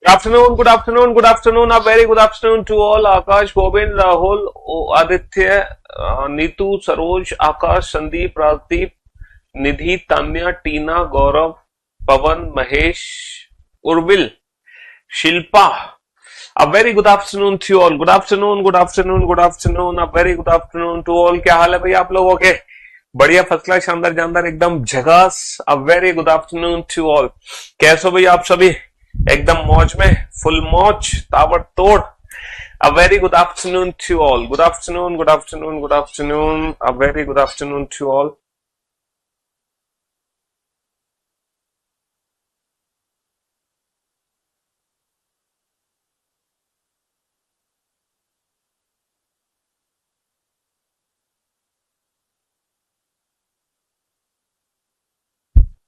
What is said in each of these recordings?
Good afternoon, good afternoon, a very good afternoon to all. Akash, Govind, Rahul, Aditya, Neetu, Saroj, Akash, Sandeep, Rajdeep, Nidhi, Tanya, Tina, Gaurav, Pavan, Mahesh, Urbil, Shilpa. A very good afternoon to you all. Good afternoon, good afternoon, good afternoon. A very good afternoon to all. क्या हाल है भाई आप लोगों के? बढ़िया, first class, शानदार, जानदार, एकदम झकास. A very good afternoon to all. कैसे हो भाई आप सभी? एकदम मौज में, फुल मौज, ताबड़तोड़. A very good afternoon to all. Good afternoon, good afternoon, good afternoon. A very good afternoon to all.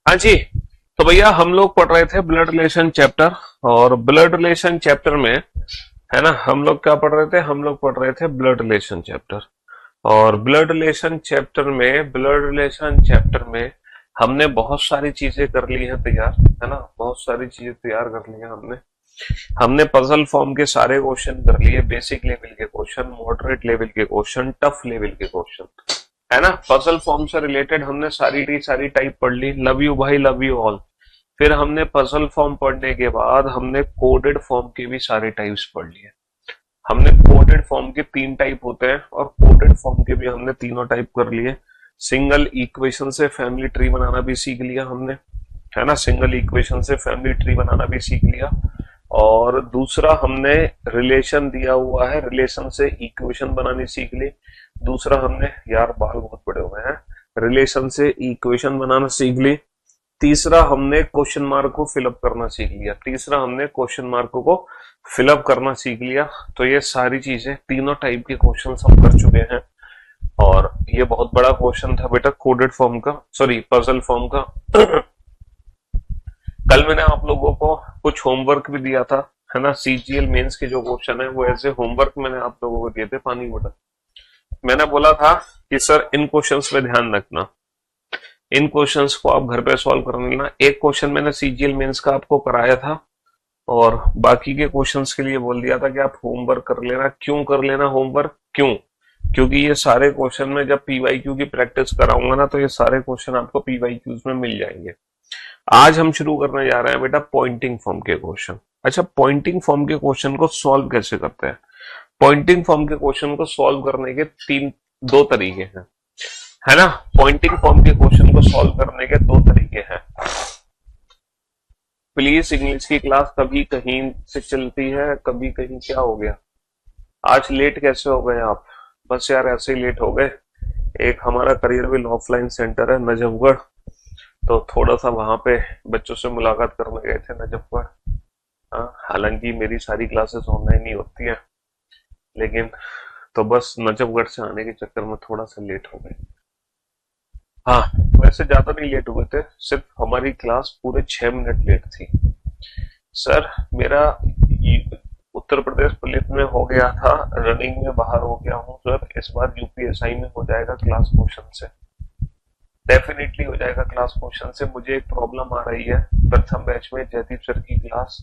हाँ जी, तो भैया हम लोग पढ़ रहे थे ब्लड रिलेशन चैप्टर. और ब्लड रिलेशन चैप्टर में, है ना, हम लोग क्या पढ़ रहे थे? हम लोग पढ़ रहे थे ब्लड रिलेशन चैप्टर. और ब्लड रिलेशन चैप्टर में हमने बहुत सारी चीजें कर ली है तैयार, है ना, बहुत सारी चीजें तैयार कर ली है हमने. हमने पजल फॉर्म के सारे क्वेश्चन कर लिए, बेसिक लेवल के क्वेश्चन, मॉडरेट लेवल के क्वेश्चन, टफ लेवल के क्वेश्चन, है ना. पजल फॉर्म से रिलेटेड हमने सारी टाइप पढ़ ली. लव यू भाई, लव यू ऑल. फिर हमने पजल फॉर्म पढ़ने के बाद हमने कोडेड फॉर्म के भी सारे टाइप्स पढ़ लिए. हमने कोडेड फॉर्म के 3 टाइप होते हैं और कोडेड फॉर्म के भी हमने तीनों टाइप कर लिए. सिंगल इक्वेशन से फैमिली ट्री बनाना भी सीख लिया हमने, है ना. सिंगल इक्वेशन से फैमिली ट्री बनाना भी सीख लिया. और दूसरा हमने रिलेशन दिया हुआ है, रिलेशन से इक्वेशन बनानी सीख ली. दूसरा हमने, यार बाल बहुत बड़े हुए हैं, रिलेशन से इक्वेशन बनाना सीख ली. तीसरा हमने क्वेश्चन मार्क को फिलअप करना सीख लिया. तो ये सारी चीजें, तीनों टाइप के क्वेश्चन हम कर चुके हैं. और ये बहुत बड़ा क्वेश्चन था बेटा कोडेड फॉर्म का, सॉरी पजल फॉर्म का. कल मैंने आप लोगों को कुछ होमवर्क भी दिया था, है ना. सीजीएल मेंस के जो क्वेश्चन है वो ऐसे होमवर्क मैंने आप लोगों को दिए थे. पानी बोतल मैंने बोला था कि सर इन क्वेश्चंस पे ध्यान रखना, इन क्वेश्चंस को आप घर पे सॉल्व कर लेना. एक क्वेश्चन मैंने सीजीएल मेंस का आपको कराया था और बाकी के क्वेश्चंस के लिए बोल दिया था कि आप होमवर्क कर लेना. क्यों कर लेना होमवर्क? क्यों? क्योंकि ये सारे क्वेश्चन में जब पीवाईक्यू की प्रैक्टिस कराऊंगा ना, तो ये सारे क्वेश्चन आपको पीवाईक्यूज में मिल जाएंगे. आज हम शुरू करने जा रहे हैं बेटा पॉइंटिंग फॉर्म के क्वेश्चन. अच्छा, पॉइंटिंग फॉर्म के क्वेश्चन को सॉल्व कैसे करते हैं? पॉइंटिंग फॉर्म के क्वेश्चन को सॉल्व करने के दो तरीके हैं, है ना. पॉइंटिंग फॉर्म के क्वेश्चन को सॉल्व करने के 2 तरीके हैं. प्लीज, इंग्लिश की क्लास कभी कहीं से चलती है, कभी कहीं. क्या हो गया आज? लेट कैसे हो गए आप? बस यार ऐसे ही लेट हो गए. एक हमारा करियर ऑफलाइन सेंटर है नजफगढ़, तो थोड़ा सा वहां पे बच्चों से मुलाकात करने गए थे नजफगढ़. हालांकि मेरी सारी क्लासेस ऑनलाइन ही होती हैं, लेकिन तो बस नजफगढ़ से आने के चक्कर में थोड़ा सा लेट हो गए. हाँ, वैसे ज्यादा नहीं लेट हुए थे, सिर्फ हमारी क्लास पूरे 6 मिनट लेट थी. सर मेरा उत्तर प्रदेश पुलिस में हो गया था, रनिंग में बाहर हो गया हूँ सर. इस बार यूपीएसआई में हो जाएगा क्लास क्वेश्चन से, डेफिनेटली हो जाएगा क्लास क्वेश्चन से. मुझे एक प्रॉब्लम आ रही है. प्रथम बैच में जयदीप सर की क्लास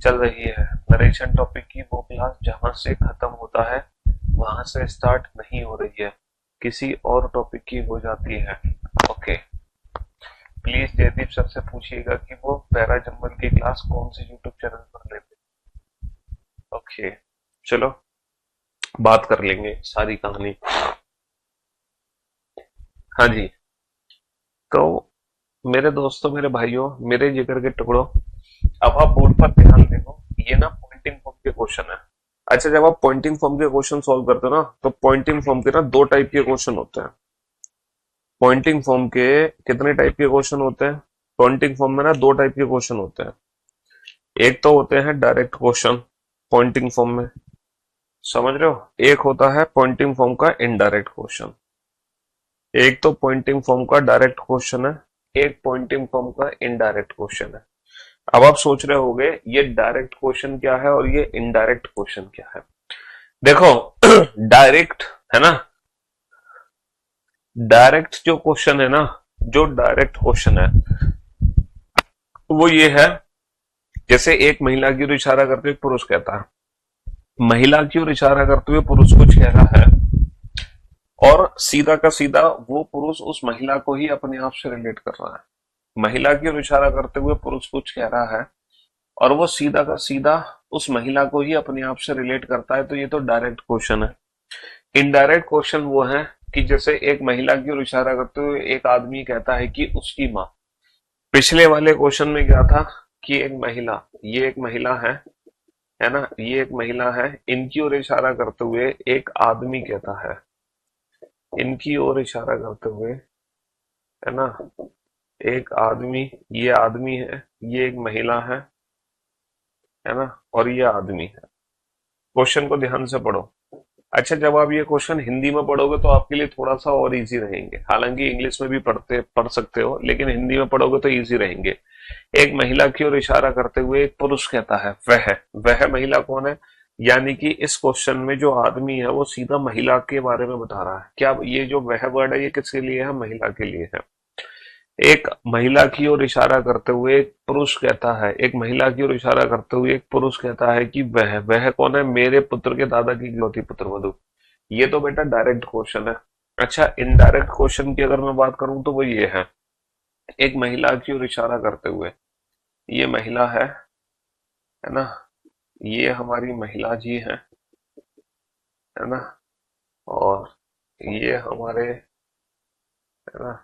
चल रही है, नरेशन टॉपिक की. वो क्लास जहां से खत्म होता है वहां से स्टार्ट नहीं हो रही है, किसी और टॉपिक की हो जाती है. ओके, प्लीज जयदीप सर से पूछिएगा कि वो पैरा जंबल की क्लास कौन सी यूट्यूब चैनल पर लेते. ओके, चलो बात कर लेंगे सारी कहानी. हाँ जी, तो मेरे दोस्तों, मेरे भाइयों, मेरे जिगर के टुकड़ों, अब आप बोर्ड पर ध्यान देखो. ये ना पॉइंटिंग फॉर्म के क्वेश्चन है. अच्छा, जब आप पॉइंटिंग फॉर्म के क्वेश्चन सॉल्व करते हो ना, तो पॉइंटिंग फॉर्म के ना 2 टाइप के क्वेश्चन होते हैं. पॉइंटिंग फॉर्म के कितने टाइप के क्वेश्चन होते हैं? पॉइंटिंग फॉर्म में ना 2 टाइप के क्वेश्चन होते हैं. एक तो होते हैं डायरेक्ट क्वेश्चन पॉइंटिंग फॉर्म में, समझ रहे हो. एक होता है पॉइंटिंग फॉर्म का इनडायरेक्ट क्वेश्चन. एक तो पॉइंटिंग फॉर्म का डायरेक्ट क्वेश्चन है, एक पॉइंटिंग फॉर्म का इनडायरेक्ट क्वेश्चन है. अब आप सोच रहे होंगे ये डायरेक्ट क्वेश्चन क्या है और ये इनडायरेक्ट क्वेश्चन क्या है. देखो डायरेक्ट है ना, डायरेक्ट जो क्वेश्चन है ना, जो डायरेक्ट क्वेश्चन है वो ये है जैसे एक महिला की ओर इशारा करते हुए पुरुष कहता है, महिला की ओर इशारा करते हुए पुरुष कुछ कह रहा है, और सीधा का सीधा वो पुरुष उस महिला को ही अपने आप से रिलेट कर रहा है। महिला की ओर इशारा करते हुए पुरुष कुछ कह रहा है और वो सीधा का सीधा उस महिला को ही अपने आप से रिलेट करता है, तो ये तो डायरेक्ट क्वेश्चन है। इनडायरेक्ट क्वेश्चन वो है कि जैसे एक महिला की ओर इशारा करते हुए एक आदमी कहता है कि उसकी माँ। पिछले वाले क्वेश्चन में क्या था कि एक महिला, ये एक महिला है ना, ये एक महिला है, इनकी ओर इशारा करते हुए एक आदमी कहता है, इनकी ओर इशारा करते हुए, है ना, एक आदमी, ये आदमी है, ये एक महिला है ना, और ये आदमी है। क्वेश्चन को ध्यान से पढ़ो। अच्छा, जब आप ये क्वेश्चन हिंदी में पढ़ोगे तो आपके लिए थोड़ा सा और इजी रहेंगे, हालांकि इंग्लिश में भी पढ़ सकते हो, लेकिन हिंदी में पढ़ोगे तो इजी रहेंगे। एक महिला की ओर इशारा करते हुए एक पुरुष कहता है वह महिला कौन है, यानी कि इस क्वेश्चन में जो आदमी है वो सीधा महिला के बारे में बता रहा है। क्या ये जो वह वर्ड है ये किसके लिए है, महिला के लिए है। एक महिला की ओर इशारा करते हुए एक पुरुष कहता है, एक महिला की ओर इशारा करते हुए एक पुरुष कहता है कि वह कौन है, मेरे पुत्र के दादा की इकलौती पुत्रवधू। ये तो बेटा डायरेक्ट क्वेश्चन है। अच्छा, इनडायरेक्ट क्वेश्चन की अगर मैं बात करूं तो वो ये है, एक महिला की ओर इशारा करते हुए, ये महिला है ना, ये हमारी महिला जी है ना, और ये हमारे, है ना,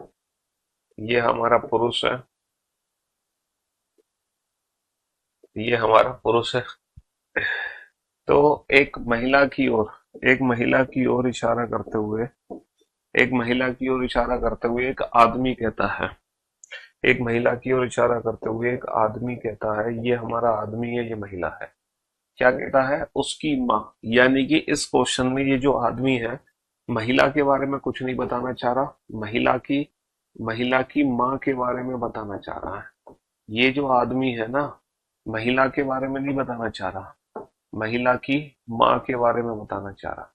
ये हमारा पुरुष है, ये हमारा पुरुष है। तो एक महिला की ओर इशारा करते हुए, एक महिला की ओर इशारा करते हुए एक आदमी कहता है, एक महिला की ओर इशारा करते हुए एक आदमी कहता है, ये हमारा आदमी है, ये महिला है। क्या कहता है, उसकी माँ। यानी कि इस क्वेश्चन में ये जो आदमी है महिला के बारे में कुछ नहीं बताना चाह रहा, महिला की माँ के बारे में बताना चाह रहा है। ये जो आदमी है ना, महिला के बारे में नहीं बताना चाह रहा, महिला की माँ के बारे में बताना चाह रहा।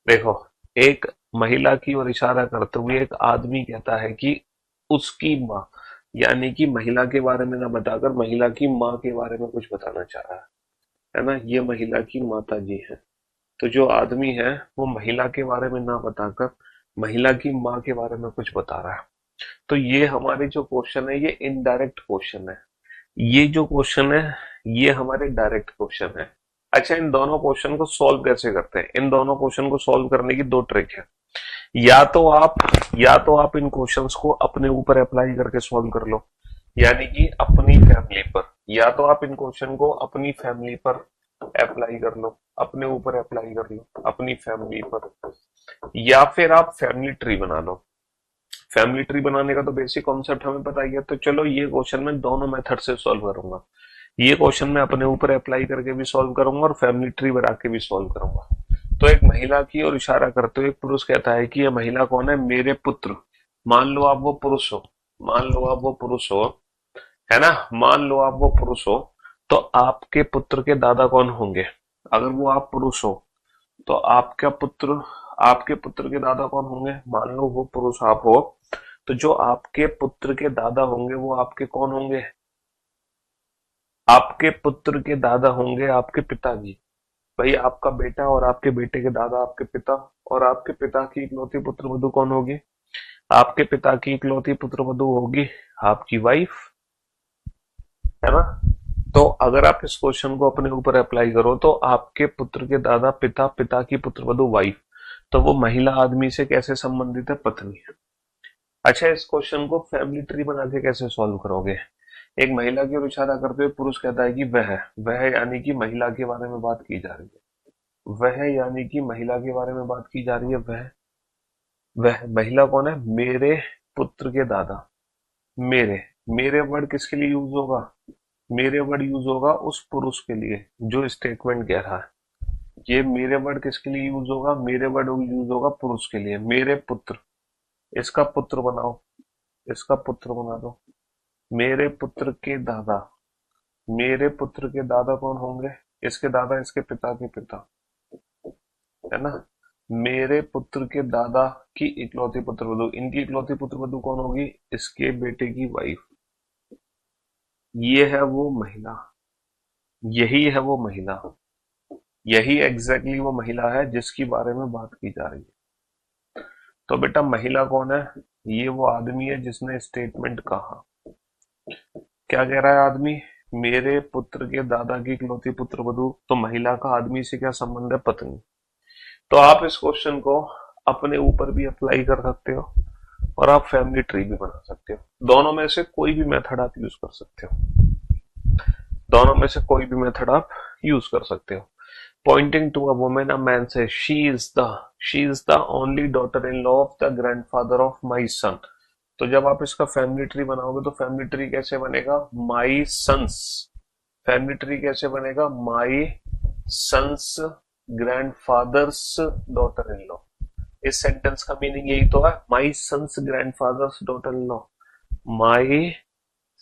देखो, एक महिला की ओर इशारा करते हुए एक आदमी कहता है कि उसकी माँ, यानी कि महिला के बारे में ना बताकर महिला की माँ के बारे में कुछ बताना चाह रहा है ना, ये महिला की माता जी है। तो जो आदमी है वो महिला के बारे में ना बताकर महिला की माँ के बारे में कुछ बता रहा है। तो ये हमारे जो क्वेश्चन है ये इनडायरेक्ट क्वेश्चन है, ये जो क्वेश्चन है ये हमारे डायरेक्ट क्वेश्चन है। अच्छा, इन दोनों क्वेश्चन को सॉल्व कैसे करते हैं, इन दोनों क्वेश्चन को सॉल्व करने की दो ट्रिक है। या तो आप इन क्वेश्चंस को अपने ऊपर अप्लाई करके सॉल्व कर लो, यानी कि अपनी फैमिली पर, या तो आप इन क्वेश्चन को अपनी फैमिली पर अप्लाई कर लो, अपने ऊपर अप्लाई कर लो अपनी फैमिली पर, या फिर आप फैमिली ट्री बना लो। फैमिली ट्री बनाने का तो बेसिक कॉन्सेप्ट हमें पता ही है। तो चलो, ये क्वेश्चन मैं दोनों मेथड से सॉल्व करूंगा। ये क्वेश्चन मैं अपने ऊपर अप्लाई करके भी सॉल्व करूंगा और फैमिली ट्री बना के भी सॉल्व करूंगा। तो एक महिला की ओर इशारा करते हुए एक पुरुष कहता है कि यह महिला कौन है, मेरे पुत्र। मान लो आप वो पुरुष हो, मान लो आप वो पुरुष हो, है ना, मान लो आप वो पुरुष हो, तो आपके पुत्र के दादा कौन होंगे। अगर वो आप पुरुष हो तो आपके पुत्र के दादा कौन होंगे। मान लो वो पुरुष आप हो, तो जो आपके पुत्र के दादा होंगे वो आपके कौन होंगे, आपके पुत्र के दादा होंगे आपके पिताजी। भाई, आपका बेटा और आपके बेटे के दादा आपके पिता, और आपके पिता की इकलौती पुत्र वधू कौन होगी, आपके पिता की इकलौती पुत्र वधू होगी आपकी वाइफ, है ना। तो अगर आप इस क्वेश्चन को अपने ऊपर अप्लाई करो तो आपके पुत्र के दादा पिता, पिता की पुत्र वधू वाइफ, तो वो महिला आदमी से कैसे संबंधित है, पत्नी। अच्छा, इस क्वेश्चन को फैमिली ट्री बना के कैसे सॉल्व करोगे। एक महिला की ओर इशारा करते हुए पुरुष कहता है कि वह यानी कि महिला के बारे में बात की जा रही है, वह यानी कि महिला के बारे में बात की जा रही है। वह महिला कौन है, मेरे पुत्र के दादा। मेरे मेरे वर्ड किसके लिए यूज होगा, मेरे वर्ड यूज होगा उस पुरुष के लिए जो स्टेटमेंट कह रहा है। ये मेरे वर्ड किसके लिए यूज होगा, मेरे वर्ड यूज होगा पुरुष के लिए। मेरे पुत्र, इसका पुत्र बनाओ, इसका पुत्र बना दो। मेरे पुत्र के दादा, मेरे पुत्र के दादा कौन होंगे, इसके दादा इसके पिता के पिता, है ना। मेरे पुत्र के दादा की इकलौती पुत्र वधू, इनकी इकलौती पुत्र वधू कौन होगी, इसके बेटे की वाइफ। ये है वो महिला, यही है वो महिला, यही एग्जैक्टली वो महिला है जिसकी बारे में बात की जा रही है। तो बेटा महिला कौन है? ये वो आदमी है जिसने स्टेटमेंट कहा। क्या कह रहा है आदमी? मेरे पुत्र के दादा की इकलौती पुत्र वधू। तो महिला का आदमी से क्या संबंध है? पत्नी। तो आप इस क्वेश्चन को अपने ऊपर भी अप्लाई कर सकते हो और आप फैमिली ट्री भी बना सकते हो। दोनों में से कोई भी मेथड आप यूज कर सकते हो। दोनों में से कोई भी मेथड आप यूज कर सकते हो। Pointing to a woman, a man says, she is the only daughter-in-law of the grandfather of my son. तो जब आप इसका फैमिली ट्री बनाओगे तो फैमिली ट्री कैसे बनेगा? My sons. फैमिली ट्री कैसे बनेगा? My son's grandfather's daughter in law. इस सेंटेंस का मीनिंग यही तो है, my son's grandfather's daughter in law. My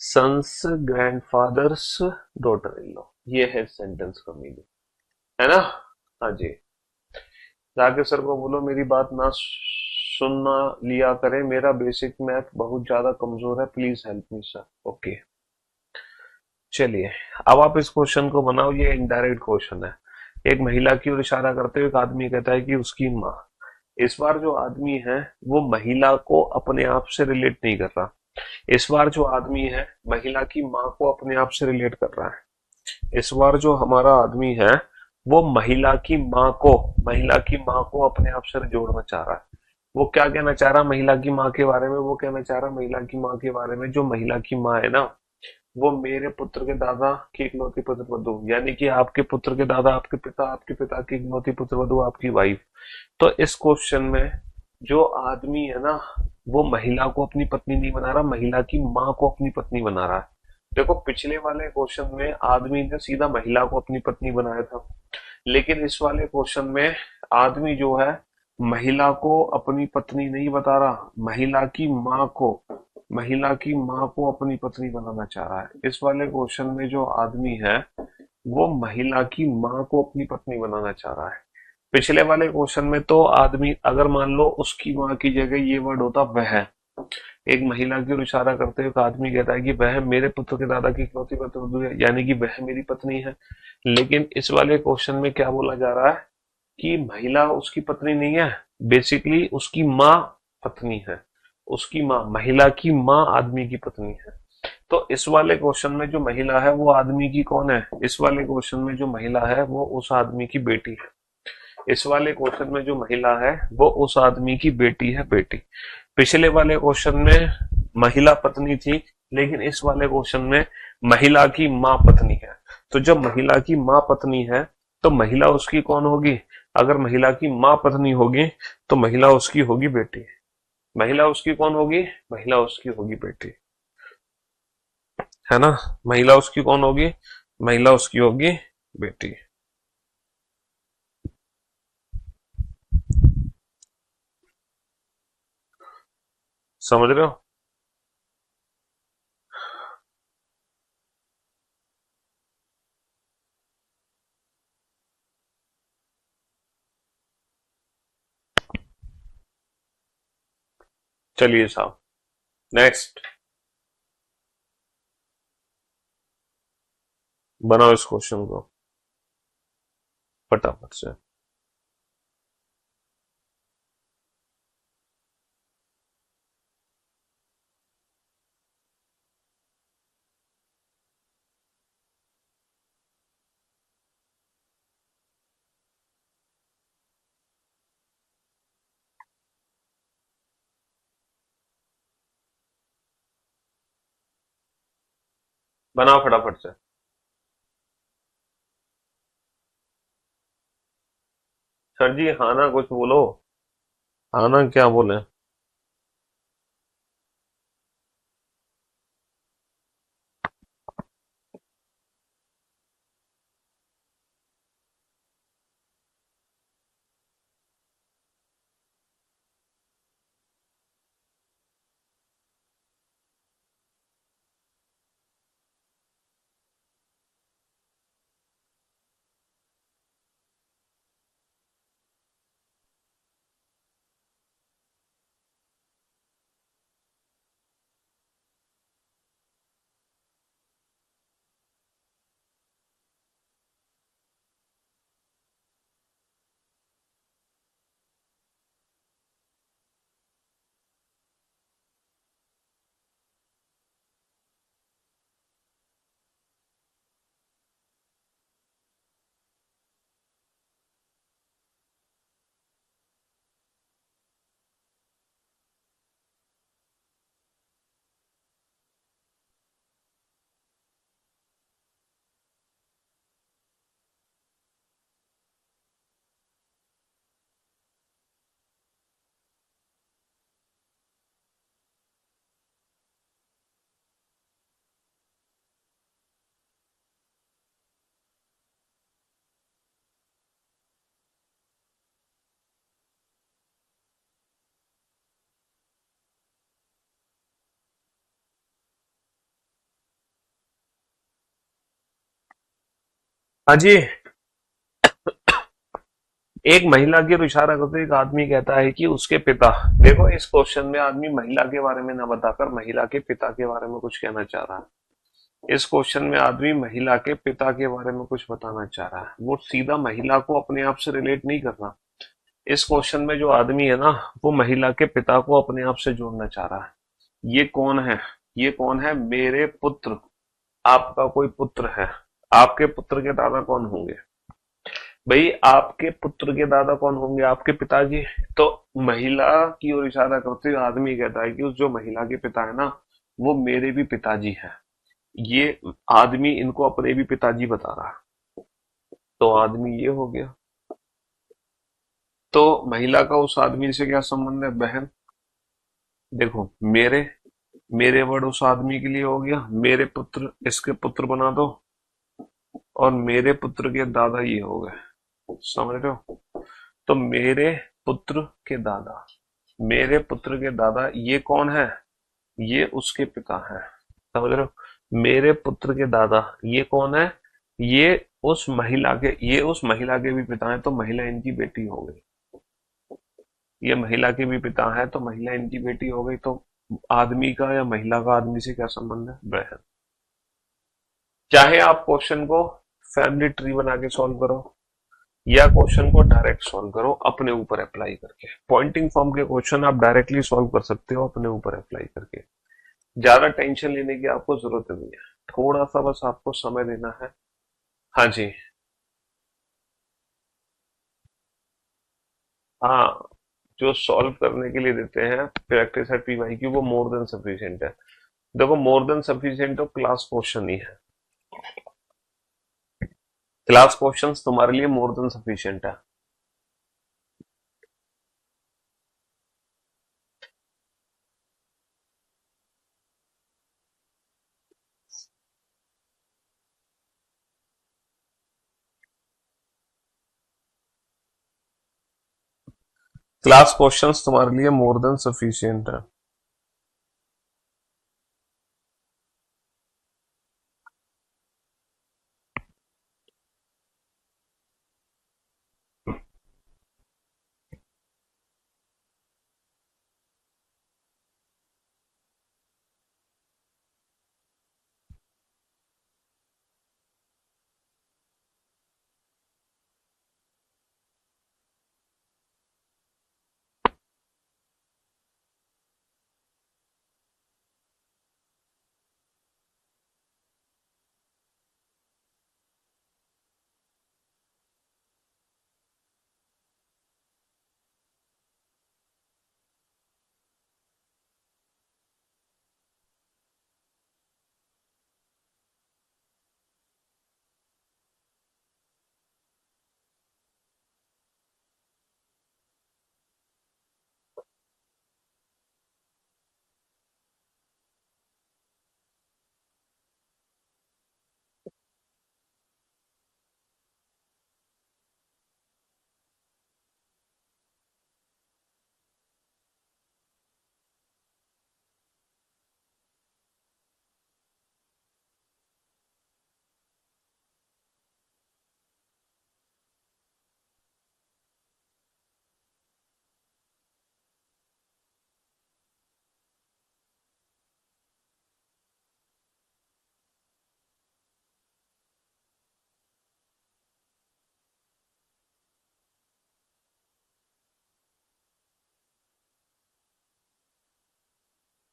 son's grandfather's daughter in law, ये है सेंटेंस का मीनिंग, है ना? हाँ जी। जाके सर को बोलो मेरी बात ना सुनना लिया करें, मेरा बेसिक मैथ बहुत ज्यादा कमजोर है, please help me sir. Okay, चलिए अब आप इस क्वेश्चन को बनाओ। ये इनडायरेक्ट क्वेश्चन है। एक महिला की ओर इशारा करते हुए एक आदमी कहता है कि उसकी माँ। इस बार जो आदमी है वो महिला को अपने आप से रिलेट नहीं कर रहा। इस बार जो आदमी है महिला की माँ को अपने आप से रिलेट कर रहा है। इस बार जो हमारा आदमी है वो महिला की माँ को अपने आप से जोड़ना चाह रहा है। वो क्या कहना चाह रहा महिला की माँ के बारे में? वो कहना चाह रहा महिला की माँ के बारे में, जो महिला की माँ है ना वो मेरे पुत्र के दादा की इकलौती पुत्र वधू, यानी कि आपके पुत्र के दादा, आपके पिता की इकलौती पुत्र वधू, आपकी वाइफ। तो इस क्वेश्चन में जो आदमी है ना वो महिला को अपनी पत्नी नहीं बना रहा, महिला की माँ को अपनी पत्नी बना रहा है। देखो पिछले वाले क्वेश्चन में आदमी ने सीधा महिला को अपनी पत्नी बनाया था, लेकिन इस वाले क्वेश्चन में आदमी जो है महिला को अपनी पत्नी नहीं बता रहा, महिला की माँ को अपनी पत्नी बनाना चाह रहा है। इस वाले क्वेश्चन में जो आदमी है वो महिला की माँ को अपनी पत्नी बनाना चाह रहा है। पिछले वाले क्वेश्चन में तो आदमी अगर मान लो उसकी माँ की जगह ये वर्ड होता वह, एक महिला की ओर इशारा करते हुए एक आदमी कहता है कि वह मेरे पुत्र के दादा की इकलौती पुत्र है, यानी कि वह मेरी पत्नी है। लेकिन इस वाले क्वेश्चन में क्या बोला जा रहा है कि महिला उसकी पत्नी नहीं है, बेसिकली उसकी माँ पत्नी है। उसकी माँ, महिला की माँ आदमी की पत्नी है। तो इस वाले क्वेश्चन में जो महिला है वो आदमी की कौन है? इस वाले क्वेश्चन में जो महिला है वो उस आदमी की बेटी है। इस वाले क्वेश्चन में जो महिला है वो उस आदमी की बेटी है, बेटी। पिछले वाले क्वेश्चन में महिला पत्नी थी, लेकिन इस वाले क्वेश्चन में महिला की माँ पत्नी है। तो जब महिला की माँ पत्नी है तो महिला उसकी कौन होगी? अगर महिला की माँ पत्नी होगी तो महिला उसकी होगी बेटी। महिला उसकी कौन होगी? महिला उसकी होगी बेटी, है ना? महिला उसकी कौन होगी? महिला उसकी होगी बेटी। समझ रहे हो? चलिए साहब, नेक्स्ट बनाओ इस क्वेश्चन को फटाफट से। बनाओ फटाफट से। सर जी हाँ ना कुछ बोलो। हाँ ना क्या बोले? हाँ जी। एक महिला की ओर इशारा करते एक आदमी कहता है कि उसके पिता, देखो इस क्वेश्चन में आदमी महिला के बारे में ना बताकर महिला के पिता के बारे में कुछ कहना चाह रहा है। इस क्वेश्चन में आदमी महिला के पिता के बारे में कुछ बताना चाह रहा है, वो सीधा महिला को अपने आप से रिलेट नहीं कर रहा। इस क्वेश्चन में जो आदमी है ना, वो महिला के पिता को अपने आप से जोड़ना चाह रहा है। ये कौन है? ये कौन है? मेरे पुत्र। आपका कोई पुत्र है, आपके पुत्र के दादा कौन होंगे? भाई आपके पुत्र के दादा कौन होंगे? आपके पिताजी। तो महिला की ओर इशारा करते हुए आदमी कहता है कि उस जो महिला के पिता है ना, वो मेरे भी पिताजी हैं। ये आदमी इनको अपने भी पिताजी बता रहा है। तो आदमी ये हो गया। तो महिला का उस आदमी से क्या संबंध है? बहन। देखो, मेरे मेरे वर्ड उस आदमी के लिए हो गया, मेरे पुत्र इसके पुत्र बना दो, और मेरे पुत्र के दादा ये हो गए। समझ रहे हो? तो मेरे पुत्र के दादा, मेरे पुत्र के दादा ये कौन है? ये उसके पिता है। समझ रहे हो? मेरे पुत्र के दादा ये कौन है? ये उस महिला के भी पिता है, तो महिला इनकी बेटी हो गई। ये महिला के भी पिता है, तो महिला इनकी बेटी हो गई। तो आदमी का या महिला का आदमी से क्या संबंध है? बहन। चाहे आप क्वेश्चन को फैमिली ट्री बना के सॉल्व करो, या क्वेश्चन को डायरेक्ट सॉल्व करो अपने ऊपर अप्लाई करके। पॉइंटिंग फॉर्म के क्वेश्चन आप डायरेक्टली सॉल्व कर सकते हो अपने ऊपर अप्लाई करके। ज्यादा टेंशन लेने की आपको जरूरत नहीं है, थोड़ा सा बस आपको समय देना है। हाँ जी। हाँ, जो सॉल्व करने के लिए देते हैं practice at P Y Q, वो मोर देन सफिशिएंट है। देखो, मोर देन सफिशिएंट तो क्लास क्वेश्चन ही है। क्लास क्वेश्चंस तुम्हारे लिए मोर देन सफिशिएंट है। क्लास क्वेश्चंस तुम्हारे लिए मोर देन सफिशिएंट है।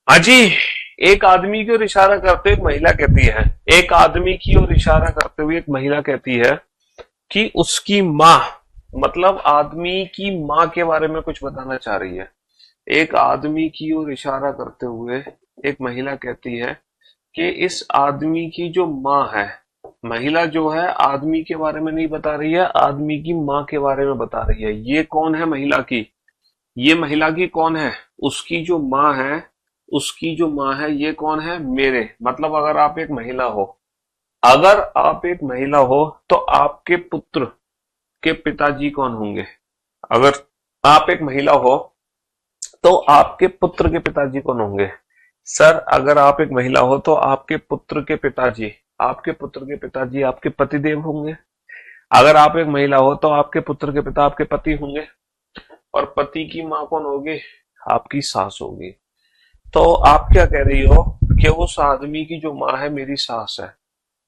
हाँ जी। एक आदमी की ओर इशारा करते हुए एक महिला कहती है, एक आदमी की ओर इशारा करते हुए एक महिला कहती है कि उसकी माँ, मतलब आदमी की माँ के बारे में कुछ बताना चाह रही है। एक आदमी की ओर इशारा करते हुए एक महिला कहती है कि इस आदमी की जो माँ है, महिला जो है आदमी के बारे में नहीं बता रही है, आदमी की माँ के बारे में बता रही है। ये कौन है महिला की? ये महिला की कौन है? उसकी जो माँ है, उसकी जो माँ है ये कौन है? मेरे, मतलब अगर आप एक महिला हो, अगर आप एक महिला हो तो आपके पुत्र के पिताजी कौन होंगे? अगर आप एक महिला हो तो आपके पुत्र के पिताजी कौन होंगे? सर, अगर आप एक महिला हो तो आपके पुत्र के पिताजी, आपके पुत्र के पिताजी आपके पतिदेव होंगे। अगर आप एक महिला हो तो आपके पुत्र के पिता आपके पति होंगे, और पति की माँ कौन होगी? आपकी सास होगी। तो आप क्या कह रही हो कि उस आदमी की जो माँ है मेरी सास है।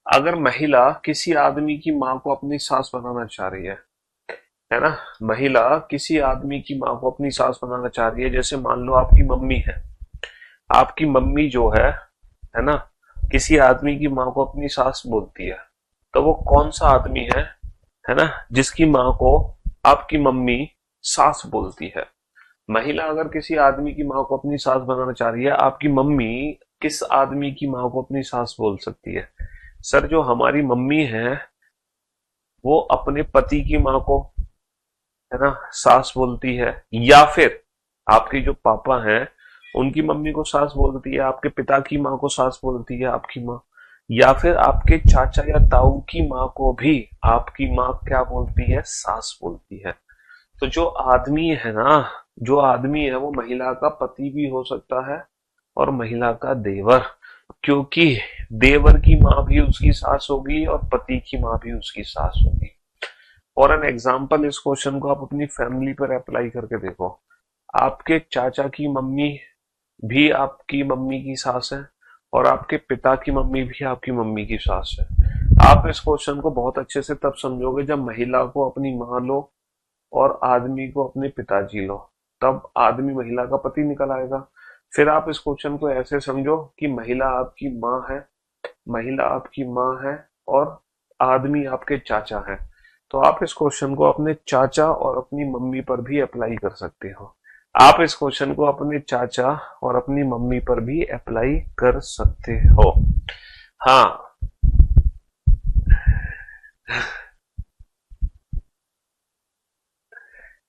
अगर महिला किसी आदमी की माँ को अपनी सास बनाना चाह रही है ना, महिला किसी आदमी की माँ को अपनी सास बनाना चाह रही है, जैसे मान लो आपकी मम्मी है, आपकी मम्मी जो है ना, किसी आदमी की माँ को अपनी सास बोलती है, तो वो कौन सा आदमी है ना, जिसकी माँ को आपकी मम्मी सास बोलती है। महिला अगर किसी आदमी की माँ को अपनी सास बनाना चाह रही है, आपकी मम्मी किस आदमी की माँ को अपनी सास बोल सकती है? सर, जो हमारी मम्मी है वो अपने पति की माँ को, है ना, सास बोलती है, या फिर आपके जो पापा हैं उनकी मम्मी को सास बोलती है, आपके पिता की माँ को सास बोलती है आपकी माँ, या फिर आपके चाचा या ताऊ की माँ को भी आपकी माँ क्या बोलती है? सास बोलती है। तो जो आदमी है ना, जो आदमी है वो महिला का पति भी हो सकता है और महिला का देवर, क्योंकि देवर की माँ भी उसकी सास होगी और पति की माँ भी उसकी सास होगी। फॉर एन एग्जाम्पल, इस क्वेश्चन को आप अपनी फैमिली पर अप्लाई करके देखो। आपके चाचा की मम्मी भी आपकी मम्मी की सास है, और आपके पिता की मम्मी भी आपकी मम्मी की सास है। आप इस क्वेश्चन को बहुत अच्छे से तब समझोगे जब महिला को अपनी माँ लो और आदमी को अपने पिताजी लो, तब आदमी महिला का पति निकल आएगा। फिर आप इस क्वेश्चन को ऐसे समझो कि महिला आपकी माँ है, महिला आपकी माँ है, और आदमी आपके चाचा है। तो आप इस क्वेश्चन को अपने चाचा और अपनी मम्मी पर भी अप्लाई कर सकते हो। आप इस क्वेश्चन को अपने चाचा और अपनी मम्मी पर भी अप्लाई कर सकते हो। हाँ,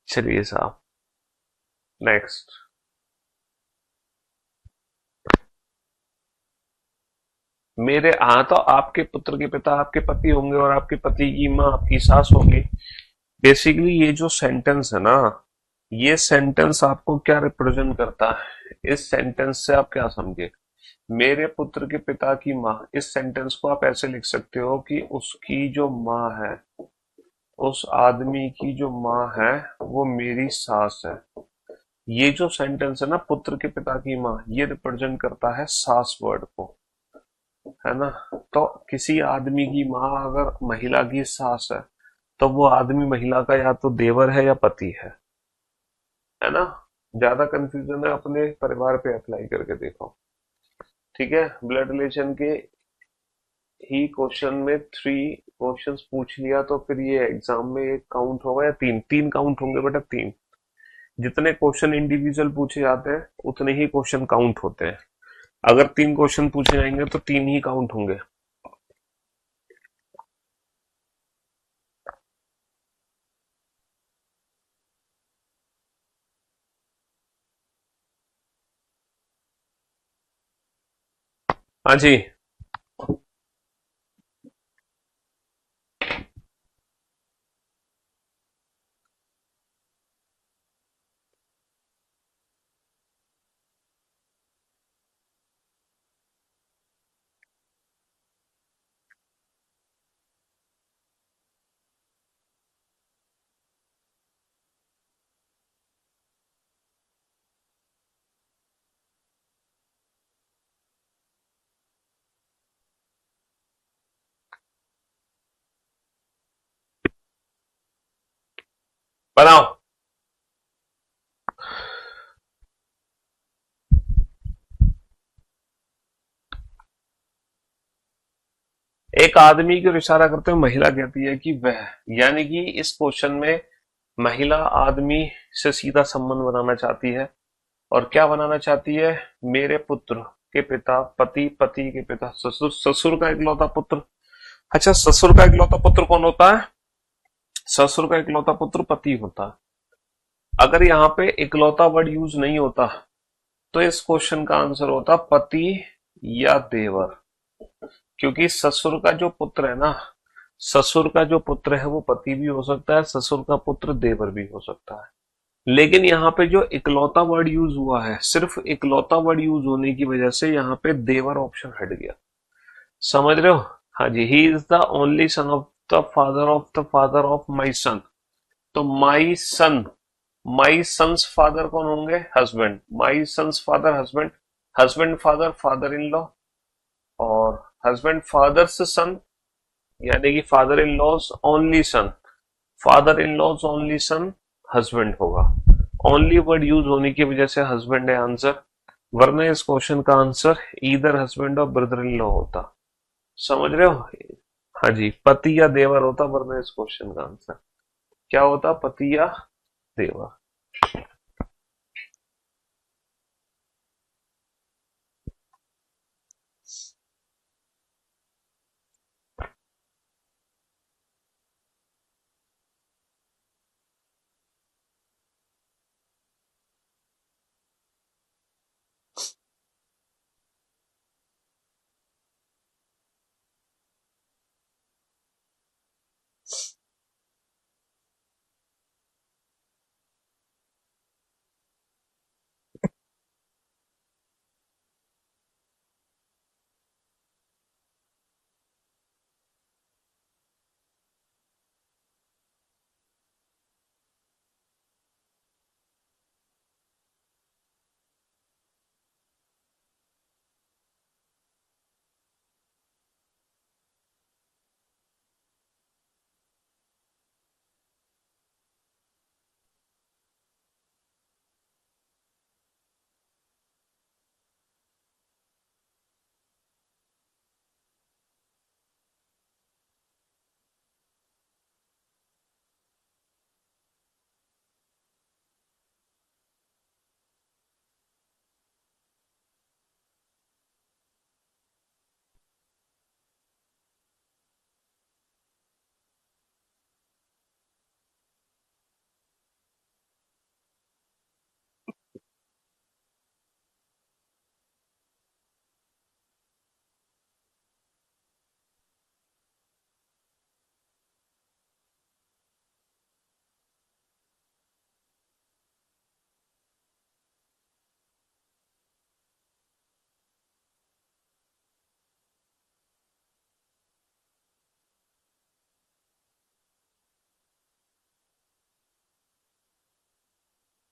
चलिए साहब, नेक्स्ट। मेरे, हाँ, तो आपके पुत्र के पिता आपके पति होंगे और आपके पति की माँ आपकी सास होगी। बेसिकली ये जो सेंटेंस है ना, ये सेंटेंस आपको क्या रिप्रेजेंट करता है? इस सेंटेंस से आप क्या समझे? मेरे पुत्र के पिता की माँ, इस सेंटेंस को आप ऐसे लिख सकते हो कि उसकी जो माँ है, उस आदमी की जो माँ है वो मेरी सास है। ये जो सेंटेंस है ना, पुत्र के पिता की माँ, ये रिप्रेजेंट करता है सास वर्ड को, है ना। तो किसी आदमी की माँ अगर महिला की सास है, तो वो आदमी महिला का या तो देवर है या पति है ना। ज्यादा कंफ्यूजन है, अपने परिवार पे अप्लाई करके देखो। ठीक है, ब्लड रिलेशन के ही क्वेश्चन में 3 क्वेश्चंस पूछ लिया तो फिर ये एग्जाम में एक काउंट होगा या तीन? तीन काउंट होंगे बेटा, तीन। जितने क्वेश्चन इंडिविजुअल पूछे जाते हैं उतने ही क्वेश्चन काउंट होते हैं। अगर 3 क्वेश्चन पूछे जाएंगे तो 3 ही काउंट होंगे। हाँ जी। बनाओ। एक आदमी की ओर इशारा करते हुए महिला कहती है कि वह, यानी कि इस क्वेश्चन में महिला आदमी से सीधा संबंध बनाना चाहती है। और क्या बनाना चाहती है? मेरे पुत्र के पिता, पति, पति के पिता, ससुर, ससुर का इकलौता पुत्र। अच्छा, ससुर का इकलौता पुत्र कौन होता है? ससुर का इकलौता पुत्र पति होता है। अगर यहाँ पे इकलौता वर्ड यूज नहीं होता तो इस क्वेश्चन का आंसर होता पति या देवर। क्योंकि ससुर का जो पुत्र है ना, ससुर का जो पुत्र है वो पति भी हो सकता है, ससुर का पुत्र देवर भी हो सकता है। लेकिन यहाँ पे जो इकलौता वर्ड यूज हुआ है, सिर्फ इकलौता वर्ड यूज होने की वजह से यहाँ पे देवर ऑप्शन हट गया। समझ रहे हो? हाँ जी, he is the only son of the father of my son. तो माई सन्स फादर कौन होंगे? Husband. My son's father husband. Husband father father in law. और हस्बैंड फादर्स सन, यानी कि father in law's only son. Father in law's only son husband होगा। Only word use होने की वजह से हस्बैंड है आंसर, वरना इस क्वेश्चन का आंसर ईदर हस्बैंड और ब्रदर इन लॉ होता। समझ रहे हो? हाँ जी, पति या देवर होता, वरना इस क्वेश्चन का आंसर क्या होता? पति या देवर।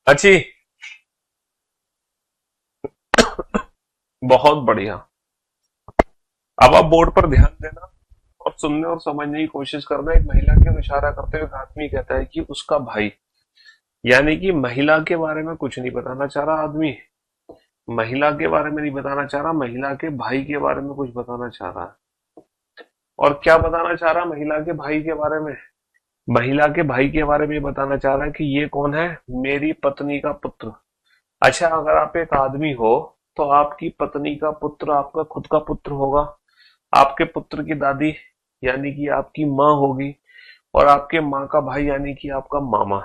अच्छी, बहुत बढ़िया। अब आप बोर्ड पर ध्यान देना और सुनने और समझने की कोशिश करना। एक महिला की ओर इशारा करते हुए एक आदमी कहता है कि उसका भाई, यानी कि महिला के बारे में कुछ नहीं बताना चाह रहा आदमी, महिला के बारे में नहीं बताना चाह रहा, महिला के भाई के बारे में कुछ बताना चाह रहा है। और क्या बताना चाह रहा महिला के भाई के बारे में? महिला के भाई के बारे में बताना चाह रहा है कि ये कौन है? मेरी पत्नी का पुत्र। अच्छा, अगर आप एक आदमी हो तो आपकी पत्नी का पुत्र आपका खुद का पुत्र होगा। आपके पुत्र की दादी यानी कि आपकी माँ होगी, और आपके माँ का भाई यानी कि आपका मामा।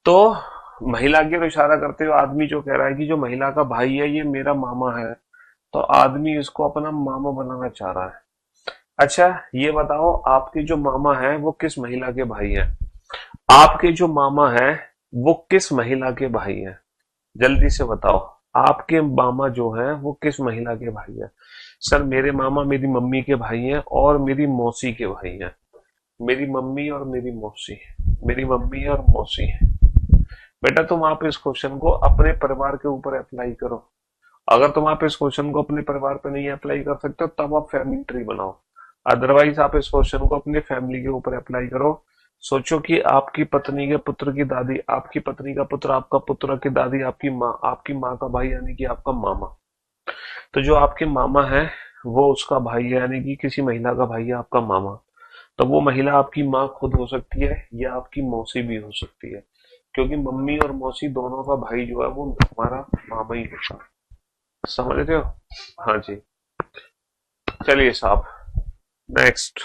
तो महिला की ओर इशारा करते हुए आदमी जो कह रहा है कि जो महिला का भाई है ये मेरा मामा है, तो आदमी इसको अपना मामा बनाना चाह रहा है। अच्छा, ये बताओ आपके जो मामा है वो किस महिला के भाई है? आपके जो मामा है वो किस महिला के भाई है? जल्दी से बताओ। आपके मामा जो है वो किस महिला के भाई है? सर, मेरे मामा मेरी मम्मी के भाई हैं और मेरी मौसी के भाई हैं। मेरी मम्मी और मेरी मौसी, मेरी मम्मी और मौसी। बेटा, तुम आप इस क्वेश्चन को अपने परिवार के ऊपर अप्लाई करो। अगर तुम आप इस क्वेश्चन को अपने परिवार पे नहीं अप्लाई कर सकते हो तब आप फैमिली ट्री बनाओ। अदरवाइज आप इस क्वेश्चन को अपने फैमिली के ऊपर अप्लाई करो। सोचो कि आपकी पत्नी के पुत्र की दादी, आपकी पत्नी का पुत्र, आपका पुत्र की दादी, आपकी माँ का भाई यानी कि आपका मामा। तो जो आपके मामा है वो उसका भाई है, यानी कि किसी महिला का भाई है आपका मामा। तो वो महिला आपकी माँ खुद हो सकती है या आपकी मौसी भी हो सकती है, क्योंकि मम्मी और मौसी दोनों का भाई जो है वो हमारा मामा ही होता है। समझ रहे हो? हाँ जी। चलिए साहब, नेक्स्ट।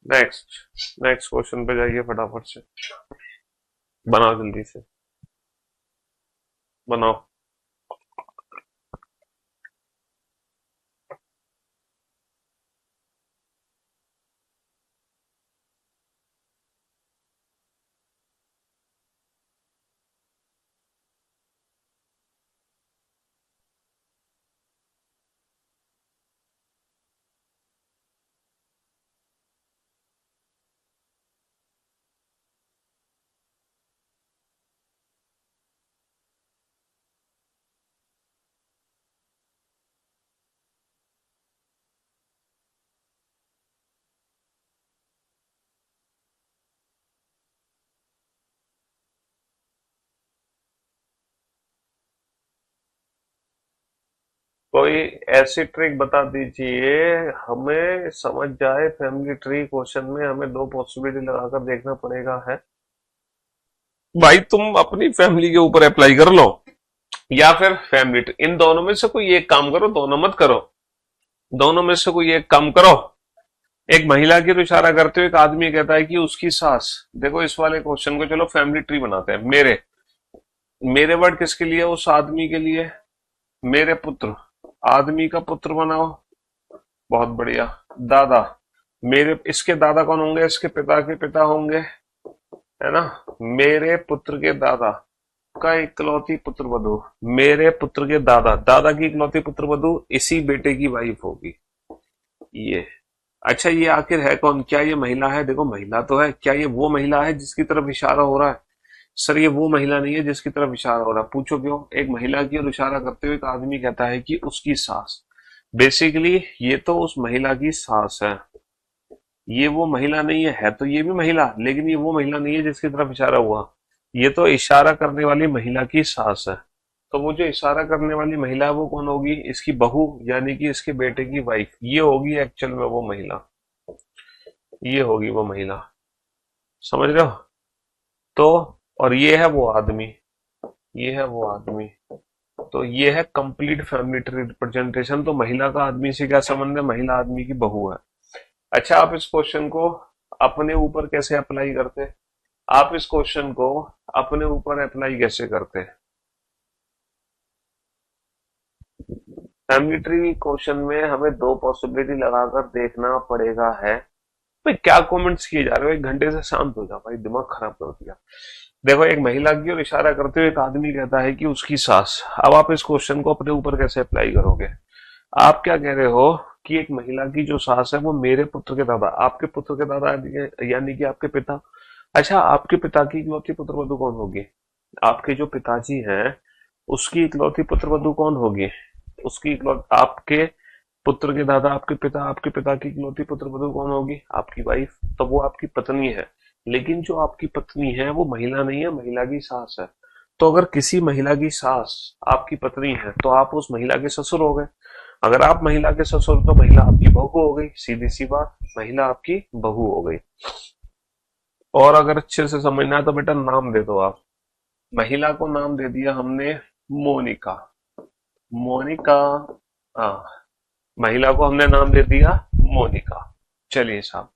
नेक्स्ट नेक्स्ट क्वेश्चन पे जाइए फटाफट से। बनाओ जल्दी से, बनाओ। कोई ऐसी ट्रिक बता दीजिए हमें समझ जाए। फैमिली ट्री क्वेश्चन में हमें दो पॉसिबिलिटी लगाकर देखना पड़ेगा है। भाई तुम अपनी फैमिली के ऊपर अप्लाई कर लो, या फिर फैमिली ट्री, इन दोनों में से कोई एक काम करो, दोनों मत करो। दोनों में से कोई एक काम करो। एक महिला की ओर इशारा करते हुए एक आदमी कहता है कि उसकी सास, देखो इस वाले क्वेश्चन को चलो फैमिली ट्री बनाते हैं। मेरे मेरे वर्ड किसके लिए? उस आदमी के लिए। मेरे पुत्र, आदमी का पुत्र बनाओ। बहुत बढ़िया। दादा, मेरे, इसके दादा कौन होंगे? इसके पिता के पिता होंगे, है ना। मेरे पुत्र के दादा का इकलौती पुत्र वधु, मेरे पुत्र के दादा, दादा की इकलौती पुत्र वधु इसी बेटे की वाइफ होगी ये। अच्छा, ये आखिर है कौन? क्या ये महिला है? देखो महिला तो है। क्या ये वो महिला है जिसकी तरफ इशारा हो रहा है? सर ये वो महिला नहीं है जिसकी तरफ इशारा हो रहा है। पूछो क्यों? एक महिला की ओर इशारा करते हुए एक आदमी कहता है कि उसकी सास, बेसिकली ये तो उस महिला की सास है। ये वो महिला नहीं है तो ये भी महिला, लेकिन ये वो महिला नहीं है जिसकी तरफ इशारा हुआ। ये तो इशारा करने वाली महिला की सास है। तो वो जो इशारा करने वाली महिला है वो कौन होगी? इसकी बहू, यानी कि इसके बेटे की वाइफ। ये होगी एक्चुअल में वो महिला। ये होगी वो महिला। समझ रहे हो? तो और ये है वो आदमी। ये है वो आदमी। तो ये है कंप्लीट फैमिली ट्री रिप्रेजेंटेशन। तो महिला का आदमी से क्या संबंध है? महिला आदमी की बहू है। अच्छा, आप इस क्वेश्चन को अपने ऊपर कैसे अप्लाई करते? आप इस क्वेश्चन को अपने ऊपर अप्लाई कैसे करते? फैमिली ट्री क्वेश्चन में हमें दो पॉसिबिलिटी लगाकर देखना पड़ेगा है। भाई क्या कमेंट्स किए जा रहे हो? एक घंटे से शांत हो जाओ भाई, दिमाग खराब कर दिया। देखो, एक महिला की ओर इशारा करते हुए एक आदमी कहता है कि उसकी सास। अब आप इस क्वेश्चन को अपने ऊपर कैसे अप्लाई करोगे? आप क्या कह रहे हो कि एक महिला की जो सास है वो मेरे पुत्र के दादा, आपके पुत्र के दादा यानी कि आपके पिता। अच्छा, आपके पिता की इकलौती पुत्र वधु कौन होगी? आपके जो पिताजी हैं उसकी इकलौती पुत्र वधु कौन होगी? उसकी इकलौती, आपके पुत्र के दादा, आपके पिता की इकलौती पुत्र वधु कौन होगी? आपकी वाइफ। तो वो आपकी पत्नी है। लेकिन जो आपकी पत्नी है वो महिला नहीं है, महिला की सास है। तो अगर किसी महिला की सास आपकी पत्नी है तो आप उस महिला के ससुर हो गए। अगर आप महिला के ससुर तो महिला आपकी बहू हो गई। सीधी सी बात, महिला आपकी बहू हो गई। और अगर अच्छे से समझना है तो बेटा नाम दे दो आप। महिला को नाम दे दिया हमने मोनिका। मोनिका, हाँ, महिला को हमने नाम दे दिया मोनिका। चलिए साहब,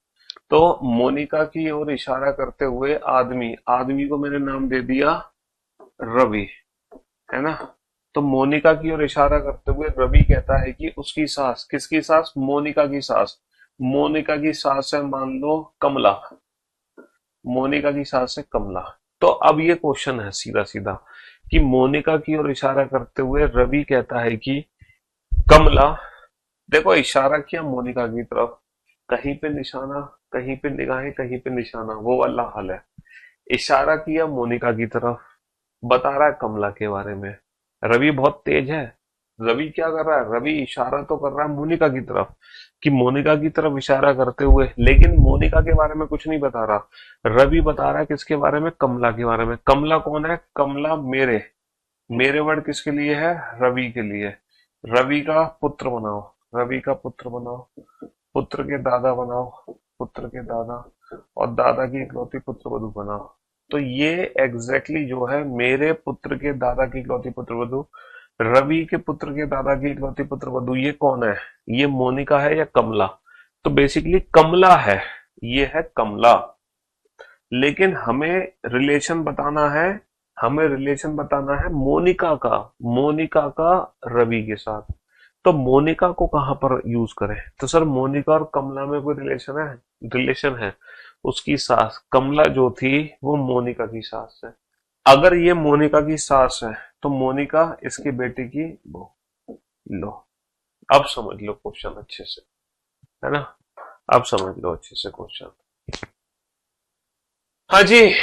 तो मोनिका की ओर इशारा करते हुए आदमी, आदमी को मैंने नाम दे दिया रवि, है ना। तो मोनिका की ओर इशारा करते हुए रवि कहता है कि उसकी सास, किसकी सास? मोनिका की सास। मोनिका की सास है मान लो कमला। मोनिका की सास है कमला। तो अब ये क्वेश्चन है सीधा सीधा कि मोनिका की ओर इशारा करते हुए रवि कहता है कि कमला, देखो इशारा किया मोनिका की तरफ, कहीं पे निशाना, कहीं पे निगाहें, कहीं पे निशाना, वो वाला हाल है। इशारा किया मोनिका की तरफ, बता रहा है कमला के बारे में। रवि बहुत तेज है। रवि क्या कर रहा है? रवि इशारा तो कर रहा है मोनिका की तरफ, कि मोनिका की तरफ इशारा करते हुए, लेकिन मोनिका के बारे में कुछ नहीं बता रहा। रवि बता रहा है किसके बारे में? कमला के बारे में। कमला कौन है? कमला मेरे, मेरे वर्ड किसके लिए है? रवि के लिए। रवि का पुत्र बनाओ, रवि का पुत्र बनाओ, पुत्र के दादा बनाओ, पुत्र के दादा, और दादा की इकलौती पुत्र वधु बनाओ। तो ये एग्जैक्टली जो है मेरे पुत्र के दादा की इकलौती पुत्र वधु, रवि के पुत्र के दादा की इकलौती पुत्र वधु, ये कौन है? ये मोनिका है या कमला? तो बेसिकली कमला है। ये है कमला। लेकिन हमें रिलेशन बताना है, हमें रिलेशन बताना है मोनिका का, मोनिका का रवि के साथ। तो मोनिका को कहां पर यूज करें? तो सर मोनिका और कमला में कोई रिलेशन है? रिलेशन है। उसकी सास कमला जो थी वो मोनिका की सास है। अगर ये मोनिका की सास है तो मोनिका इसके बेटे की बहू। लो, अब समझ लो क्वेश्चन अच्छे से, है ना। अब समझ लो अच्छे से क्वेश्चन। हाँ जी।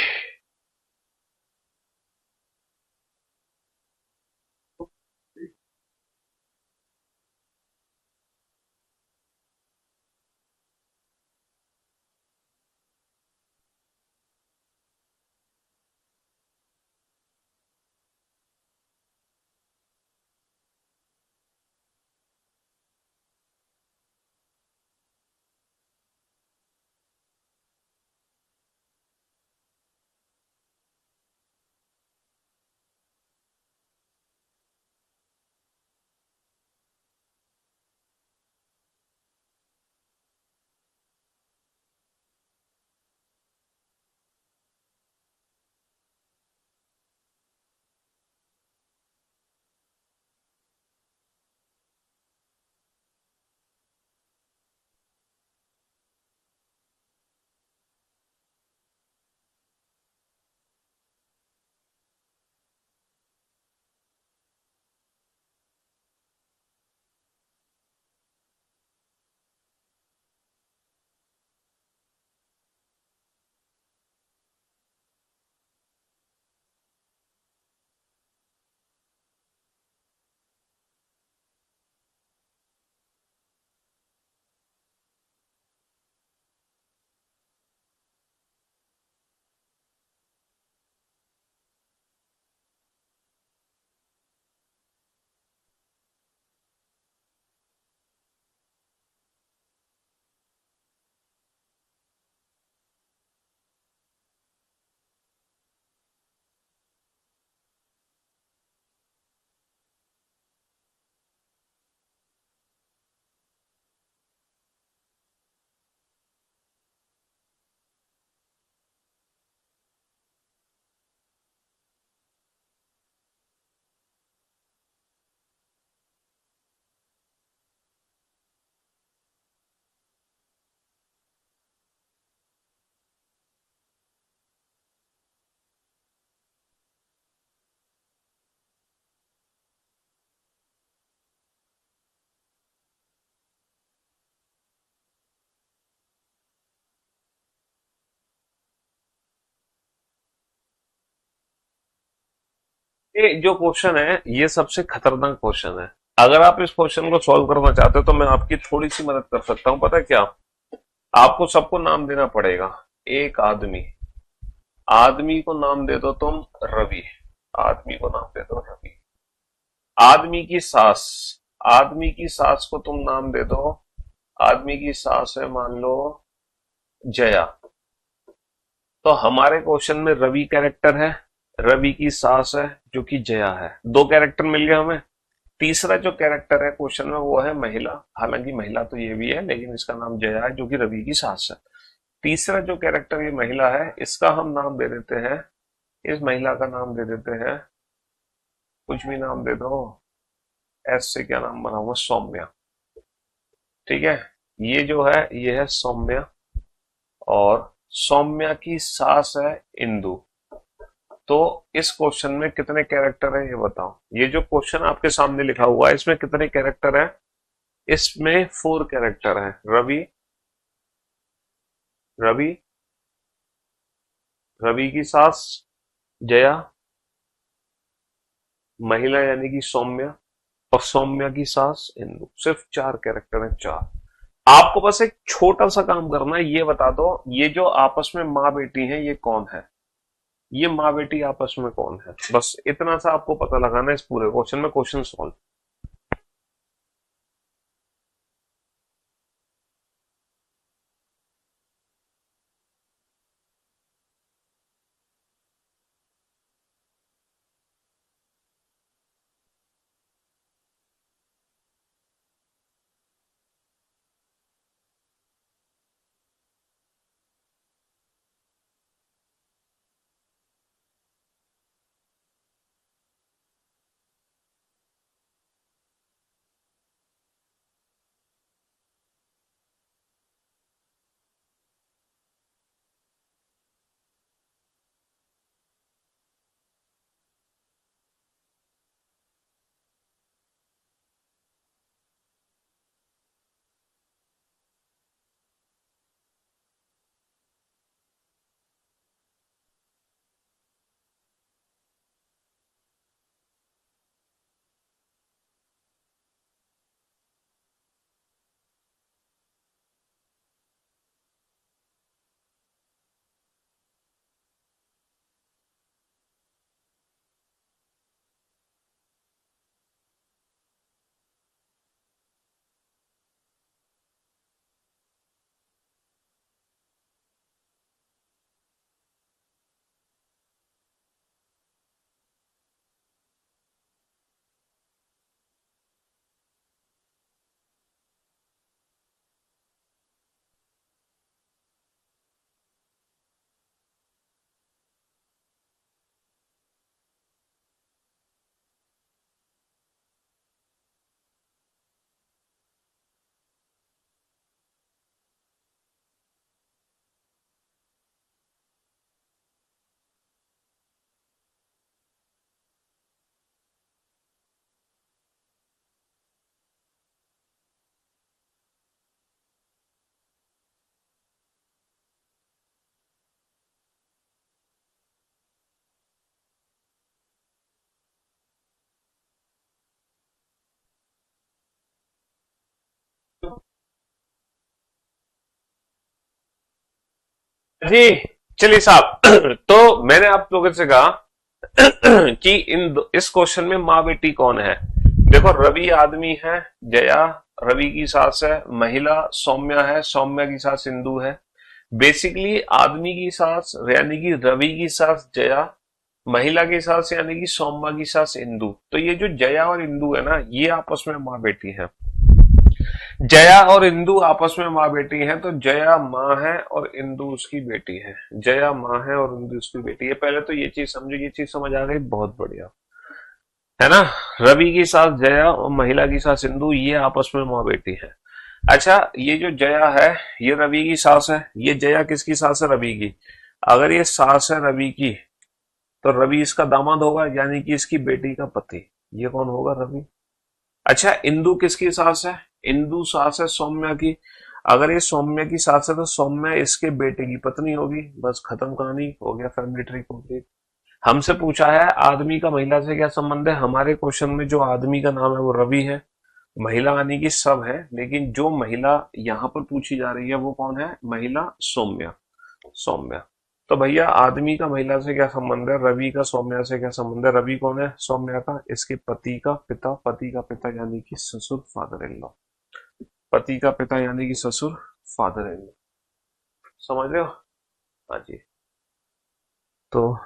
ये जो क्वेश्चन है ये सबसे खतरनाक क्वेश्चन है। अगर आप इस क्वेश्चन को सॉल्व करना चाहते हो तो मैं आपकी थोड़ी सी मदद कर सकता हूं। पता है क्या? आपको सबको नाम देना पड़ेगा। एक आदमी, आदमी को नाम दे दो तुम रवि। आदमी को नाम दे दो रवि। आदमी की सास, आदमी की सास को तुम नाम दे दो। आदमी की सास है मान लो जया। तो हमारे क्वेश्चन में रवि कैरेक्टर है, रवि की सास है जो कि जया है। दो कैरेक्टर मिल गए हमें। तीसरा जो कैरेक्टर है क्वेश्चन में वो है महिला। हालांकि महिला तो ये भी है लेकिन इसका नाम जया है जो कि रवि की सास है। तीसरा जो कैरेक्टर ये महिला है इसका हम नाम दे देते हैं, इस महिला का नाम दे देते हैं, कुछ भी नाम दे दो। एस से क्या नाम बना हुआ? सौम्या। ठीक है, ये जो है ये है सौम्या। और सौम्या की सास है इंदु। तो इस क्वेश्चन में कितने कैरेक्टर है ये बताओ। ये जो क्वेश्चन आपके सामने लिखा हुआ है इसमें कितने कैरेक्टर है? इसमें 4 कैरेक्टर है। रवि, रवि, रवि की सास जया, महिला यानी कि सौम्या, और सौम्या की सास इंदु। सिर्फ 4 कैरेक्टर है, 4। आपको बस एक छोटा सा काम करना है, ये बता दो ये जो आपस में माँ बेटी हैं ये कौन है? ये माँ बेटी आपस में कौन है? बस इतना सा आपको पता लगाना है इस पूरे क्वेश्चन में। Question solve. जी चलिए साहब तो मैंने आप लोगों से कहा कि इस क्वेश्चन में माँ बेटी कौन है। देखो रवि आदमी है, जया रवि की सास है, महिला सौम्या है, सौम्या की सास इंदु है। बेसिकली आदमी की सास यानी कि रवि की सास जया, महिला की सास यानी कि सौम्या की सास इंदु। तो ये जो जया और इंदु है ना ये आपस में माँ बेटी है। जया और इंदु आपस में माँ बेटी हैं। तो जया माँ है और इंदु उसकी बेटी है। जया माँ है और इंदु उसकी बेटी है। पहले तो ये चीज समझो, ये चीज समझ आ गई, बहुत बढ़िया है ना। रवि की सास जया और महिला की सास इंदु ये आपस में माँ बेटी है। अच्छा ये जो जया है ये रवि की सास है। ये जया किसकी सास है? रवि की। अगर ये सास है रवि की तो रवि इसका दामाद होगा यानी कि इसकी बेटी का पति। ये कौन होगा? रवि। अच्छा इंदु किसकी सास है? इंदु सास है सौम्या की। अगर ये सौम्या की सास है तो सौम्या इसके बेटे की पत्नी होगी। बस खत्म कहानी, हो गया फैमिली ट्री कंप्लीट। हमसे पूछा है आदमी का महिला से क्या संबंध है। हमारे क्वेश्चन में जो आदमी का नाम है वो रवि है, महिला आने की सब है, लेकिन जो महिला यहाँ पर पूछी जा रही है वो कौन है, महिला सौम्या। सौम्या। तो भैया आदमी का महिला से क्या संबंध है, रवि का सौम्या से क्या संबंध है। रवि कौन है, सौम्या का, इसके पति का पिता, पति का पिता यानी कि ससुर, फादर इन लॉ। पति का पिता यानी कि ससुर, फादर इन लॉ। समझ रहे हो। हाँ जी। तो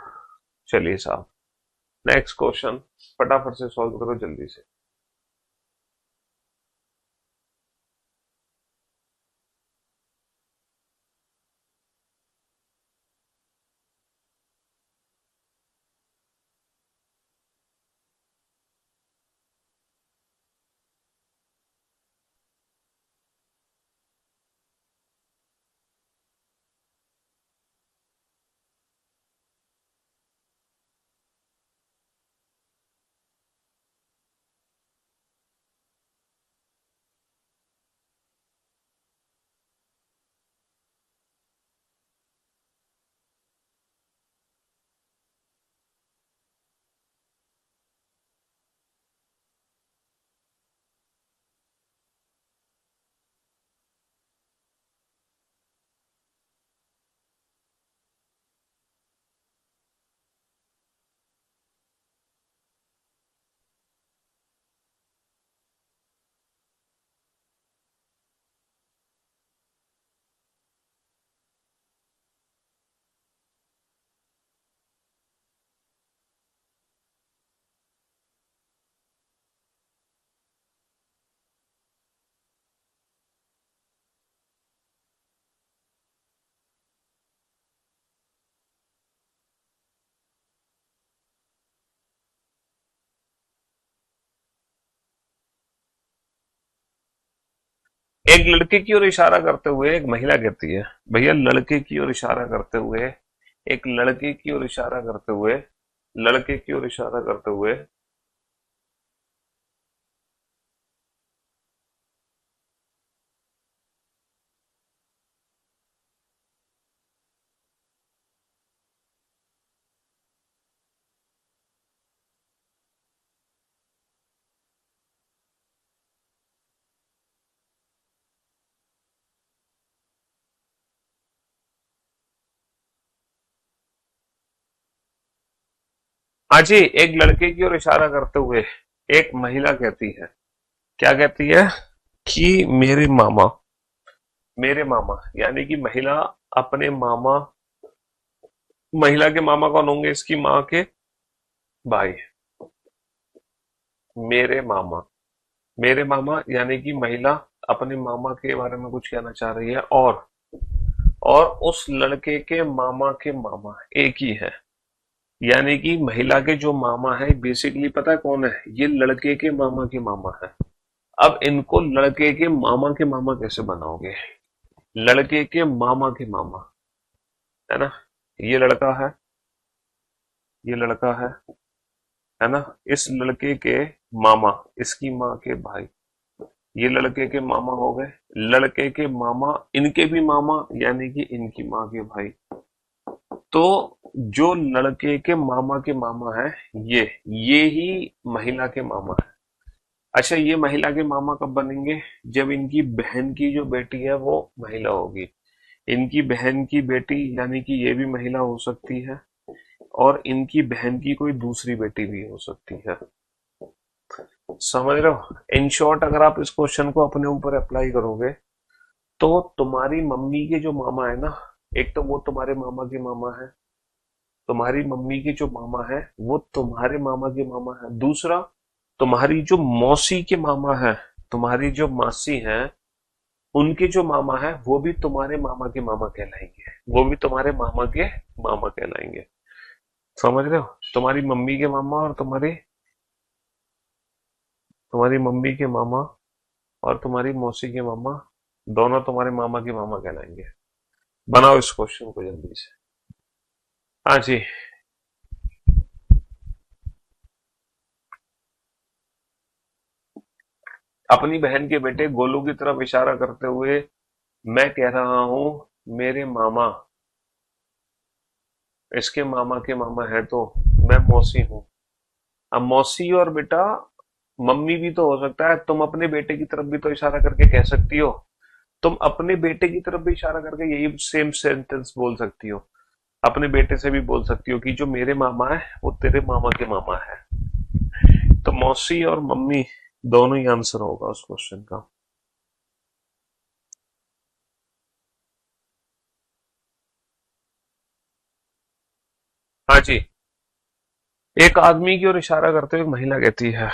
चलिए साहब, नेक्स्ट क्वेश्चन फटाफट से सॉल्व करो जल्दी से। एक लड़के की ओर इशारा करते हुए एक महिला कहती है, भैया लड़के की ओर इशारा करते हुए, एक लड़के की ओर इशारा करते हुए, लड़के की ओर इशारा करते हुए। हाँ जी, एक लड़के की ओर इशारा करते हुए एक महिला कहती है, क्या कहती है, कि मेरे मामा यानी कि महिला अपने मामा, महिला के मामा कौन होंगे, इसकी माँ के भाई। मेरे मामा, मेरे मामा यानी कि महिला अपने मामा के बारे में कुछ कहना चाह रही है, और उस लड़के के मामा एक ही है, यानी कि महिला के जो मामा है बेसिकली पता है कौन है, ये लड़के के मामा है। अब इनको लड़के के मामा कैसे बनाओगे, लड़के के मामा के मामा, है ना। ये लड़का है, ये लड़का है ना। इस लड़के के मामा, इसकी माँ के भाई, ये लड़के के मामा हो गए। लड़के के मामा इनके भी मामा यानी कि इनकी माँ के भाई। तो जो लड़के के मामा है, ये ही महिला के मामा है। अच्छा, ये महिला के मामा कब बनेंगे, जब इनकी बहन की जो बेटी है वो महिला होगी। इनकी बहन की बेटी यानी कि ये भी महिला हो सकती है, और इनकी बहन की कोई दूसरी बेटी भी हो सकती है। समझ रहे हो। इन शॉर्ट अगर आप इस क्वेश्चन को अपने ऊपर अप्लाई करोगे, तो तुम्हारी मम्मी के जो मामा है ना, एक तो वो तुम्हारे मामा के मामा है, तुम्हारी मम्मी के जो मामा है वो तुम्हारे मामा के मामा है। दूसरा, तुम्हारी जो मौसी के मामा है, तुम्हारी जो मासी है, उनके जो मामा है वो भी तुम्हारे मामा के मामा कहलाएंगे, वो भी तुम्हारे मामा के मामा कहलाएंगे। समझ रहे हो। तुम्हारी मम्मी के मामा और तुम्हारी मम्मी के मामा और तुम्हारी मौसी के मामा, दोनों तुम्हारे मामा के मामा कहलाएंगे। बनाओ इस क्वेश्चन को जल्दी से। हाँ जी। अपनी बहन के बेटे गोलू की तरफ इशारा करते हुए मैं कह रहा हूं, मेरे मामा, इसके मामा के मामा है तो मैं मौसी हूं। अब मौसी और बेटा मम्मी भी तो हो सकता है, तुम अपने बेटे की तरफ भी तो इशारा करके कह सकती हो। तुम अपने बेटे की तरफ भी इशारा करके यही सेम सेंटेंस बोल सकती हो। अपने बेटे से भी बोल सकती हो कि जो मेरे मामा है वो तेरे मामा के मामा है। तो मौसी और मम्मी दोनों ही आंसर होगा उस क्वेश्चन का। हाँ जी। एक आदमी की ओर इशारा करते हुए एक महिला कहती है।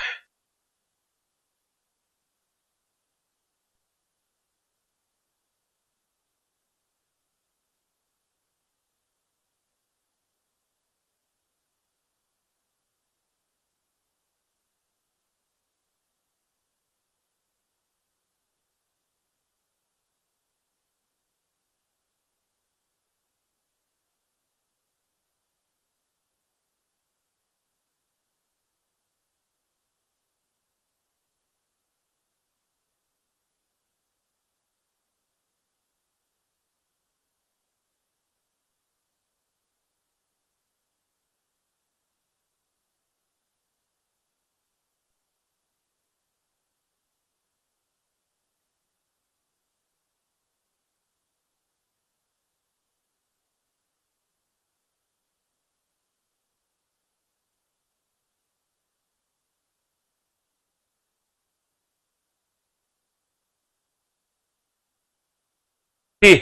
जी।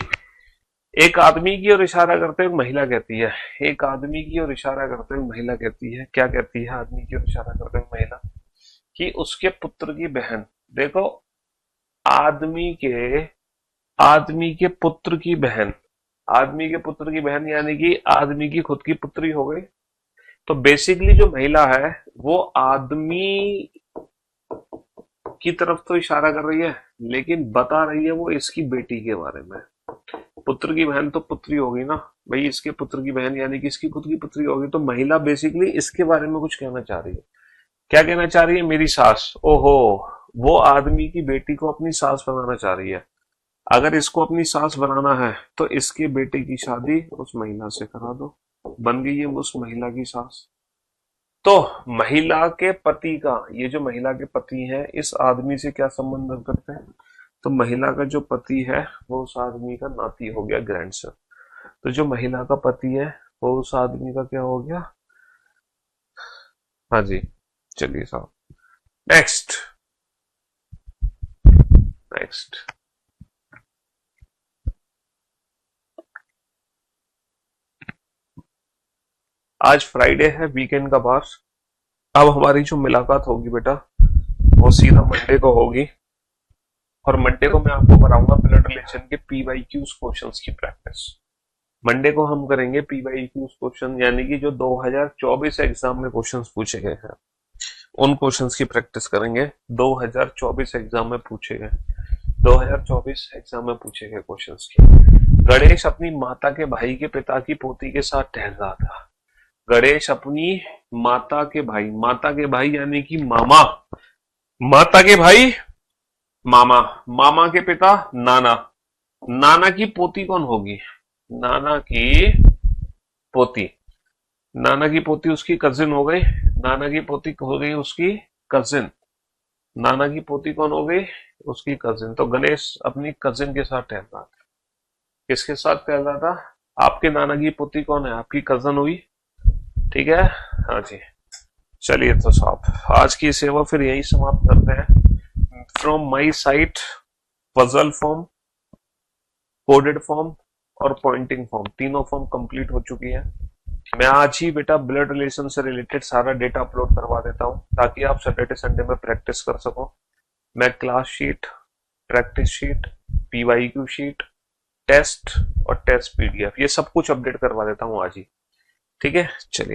एक आदमी की ओर इशारा करते हुए महिला कहती है। एक आदमी की ओर इशारा करते हुए महिला कहती है, क्या कहती है आदमी की ओर इशारा करते हुए महिला? कि उसके पुत्र की बहन। देखो, आदमी के आदमी के पुत्र की बहन। आदमी के पुत्र की बहन यानी कि आदमी की खुद की पुत्री हो गई। तो बेसिकली जो महिला है वो आदमी की तरफ तो इशारा कर रही है, लेकिन बता रही है वो इसकी बेटी के बारे में। पुत्र की बहन तो पुत्री होगी ना भाई, इसके पुत्र की बहन यानी कि इसकी खुद की पुत्री होगी। तो महिला बेसिकली इसके बारे में कुछ कहना चाह रही है। क्या कहना चाह रही है? मेरी सास। ओहो, वो आदमी की बेटी को अपनी सास बनाना चाह रही है। अगर इसको अपनी सास बनाना है तो इसके बेटे की शादी उस महिला से करा दो, बन गई है उस महिला की सास। तो महिला के पति का, ये जो महिला के पति हैं इस आदमी से क्या संबंध करते हैं? तो महिला का जो पति है वो उस आदमी का नाती हो गया, ग्रैंडसन। तो जो महिला का पति है वो उस आदमी का क्या हो गया? हाँ जी। चलिए साहब, नेक्स्ट। नेक्स्ट। आज फ्राइडे है, वीकेंड का बार। अब हमारी जो मुलाकात होगी बेटा वो सीधा मंडे को होगी। और मंडे को मैं आपको कराऊंगा ब्लड रिलेशन के पीवाईक्यूज क्वेश्चंस की प्रैक्टिस। मंडे को हम करेंगे पीवाईक्यूज क्वेश्चन, यानी कि जो 2024 एग्जाम में क्वेश्चंस पूछे गए हैं उन क्वेश्चंस की प्रैक्टिस करेंगे। 2024 एग्जाम में पूछे गए 2024 एग्जाम में पूछे गए क्वेश्चंस की। गणेश अपनी माता के भाई के पिता की पोती के साथ टहल रहा था। गणेश अपनी माता के भाई यानी कि मामा, माता के भाई मामा, मामा के पिता नाना, नाना की पोती कौन होगी? नाना की पोती। नाना की पोती उसकी कजिन हो गई। नाना की पोती हो गई उसकी कजिन। नाना की पोती कौन हो गई? उसकी कजिन। तो गणेश अपनी कजिन के साथ टहल रहा था। किसके साथ टहल रहा था? आपके नाना की पोती कौन है? आपकी कजन हुई। ठीक है। हाँ जी। चलिए तो साहब आज की सेवा फिर यही समाप्त करते हैं। From my site puzzle form, coded form और पॉइंटिंग फॉर्म, तीनों फॉर्म कंप्लीट हो चुकी है। मैं आज ही बेटा ब्लड रिलेशन से रिलेटेड सारा डेटा अपलोड करवा देता हूं ताकि आप सैटरडे संडे में प्रैक्टिस कर सको। मैं class sheet, practice sheet, PYQ sheet, test और टेस्ट पीडीएफ ये सब कुछ अपडेट करवा देता हूं आज ही। ठीक है, चलिए।